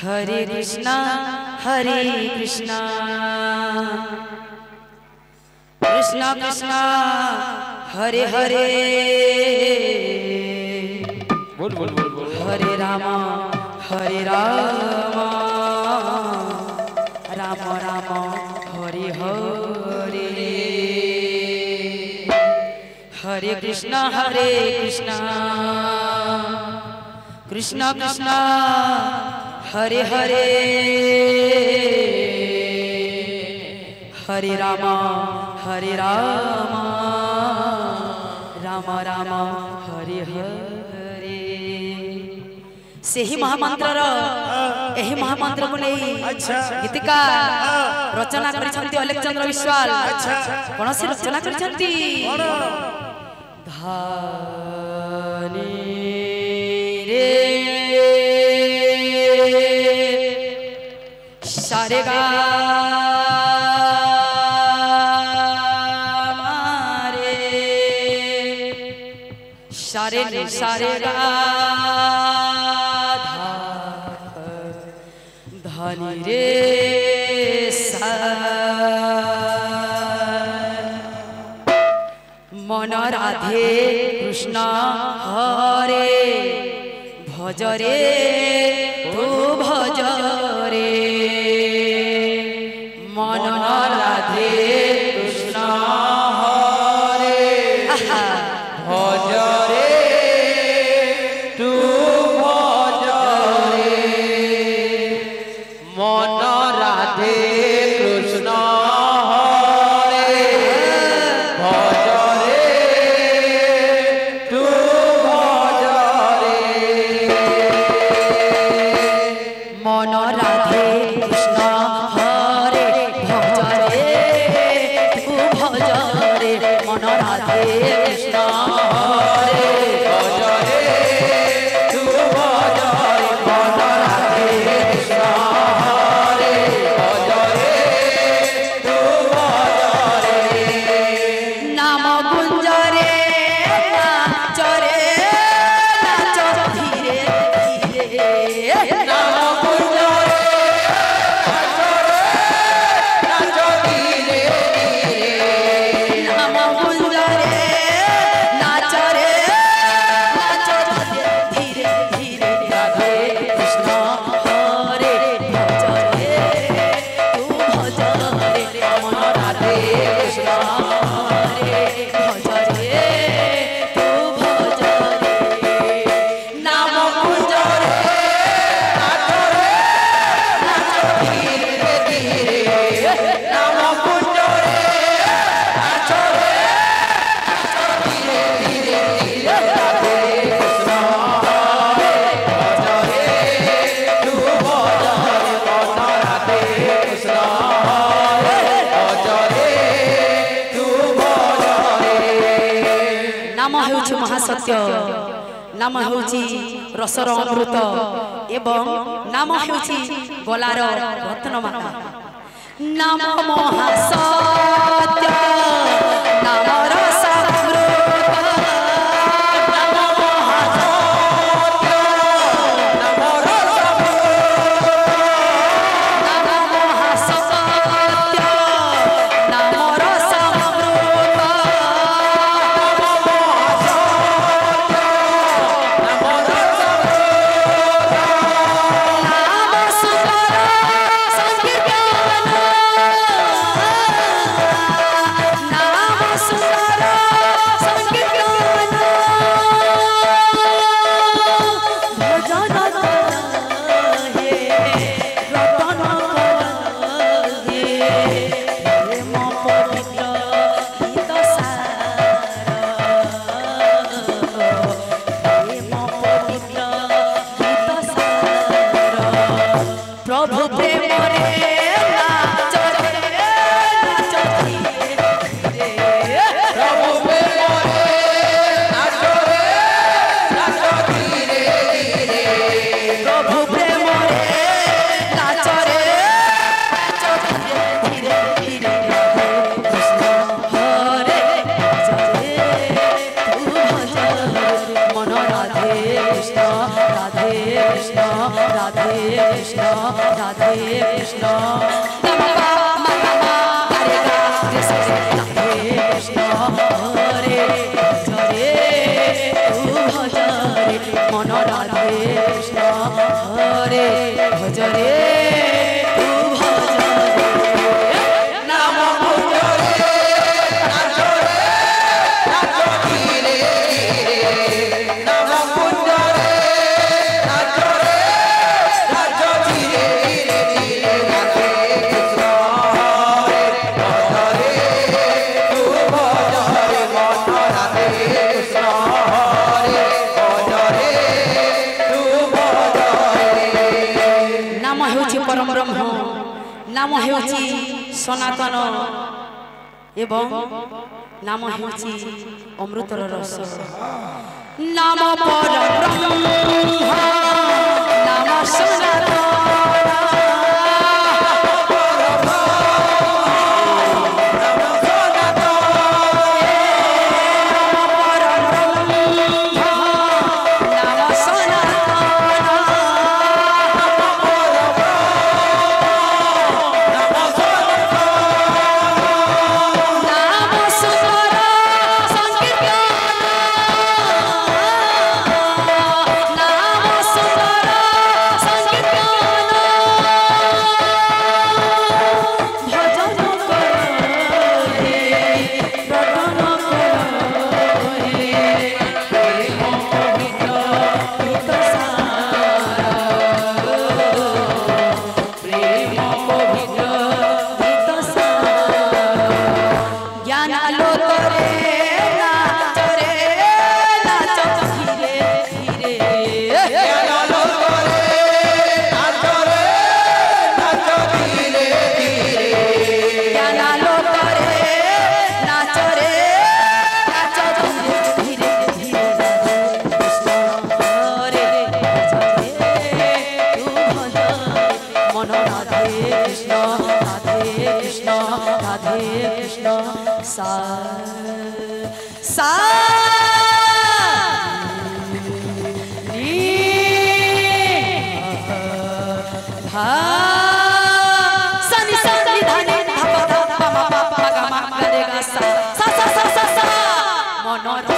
हरे कृष्णा कृष्णा कृष्णा हरे हरे बोल बोल बोल बोल हरे राम राम राम हरे हरे हरे कृष्णा कृष्णा कृष्णा हरे हरे हरे राम राम राम हरे हरे से ही महामंत्र एही महामंत्र को नहीं गीतिकार रचना करिसंती अलेक्चंद्र विश्वाल कौन से रचना करिसंती धानी रे सारे गा सारे गा धनी रे सा मन राधे कृष्ण हरे भजरे तू भजरे मन राधे कृष्ण हरे भजरे तू भजरे मन राधे कृष्ण हरे भजरे तू भजरे मन राधे कृष्ण हरे भजरे तू भजरे मन राधे कृष्ण हरे भजरे तू भजरे मन राधे कृष्ण हरे भजरे तू भजरे नाम गुंजरे नाचरे नाच धीरे धीरे नाम गुंजरे नाच धीरे धीरे नाम गुंजरे नाचरे नाच धीरे धीरे राधे कृष्ण हरे भजरे तू भजरे मन राधे कृष्ण हरे भजरे तू भजरे नाम गुंजरे धीरे धीरे नाम गुंजरे नाच धीरे धीरे धीरे राधे कृष्ण हरे भजरे तू भजरे मन राधे कृष्ण हरे भजरे तू भजरे नाम हेउछि महासत्य नाम हेउछि रसर अमृत एवं नाम हेउछि गलार रत्नमाला नाम महासत्य नाम रस अमृत नाम महासत्य नम रस नाम महासत्य नाम रस अमृत नाम सुंदर संकीर्तन राधे कृष्ण राधे कृष्ण गा मा गा रे गा कृष्ण राधे कृष्ण हरे हरे तू भजरे मन राधे कृष्ण हरे भजरे तू भजरे नाम मुंजरे नाचरे नाचो धीरे धीरे नाम मुंजरे नाचरे नाचो धीरे धीरे धीरे राधे कृष्ण हरे भजरे तू भजरे मन राधे कृष्ण हरे भजरे तू भजरे नाम हेउछि परम ब्रह्म नाम हेउछि सनातन एवं नाम हेउछि अमृतर रस नाम परम ब्रह्म नाम सनातन सा सा नी धा सा नि सा नि धा नि धा पा धा पा मा पा गा मा गा रे गा सा सा सा सा सा सा मन